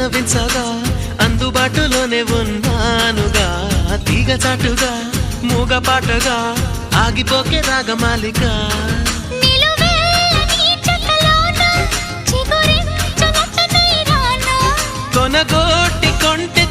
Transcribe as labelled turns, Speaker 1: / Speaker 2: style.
Speaker 1: విన్నవించగా అందుబాటులోనే ఉన్నానుగా తీగ చాటుగా మూగ పాటగా ఆగిపోకే రాగమాలిక కొనగోటి కొంటె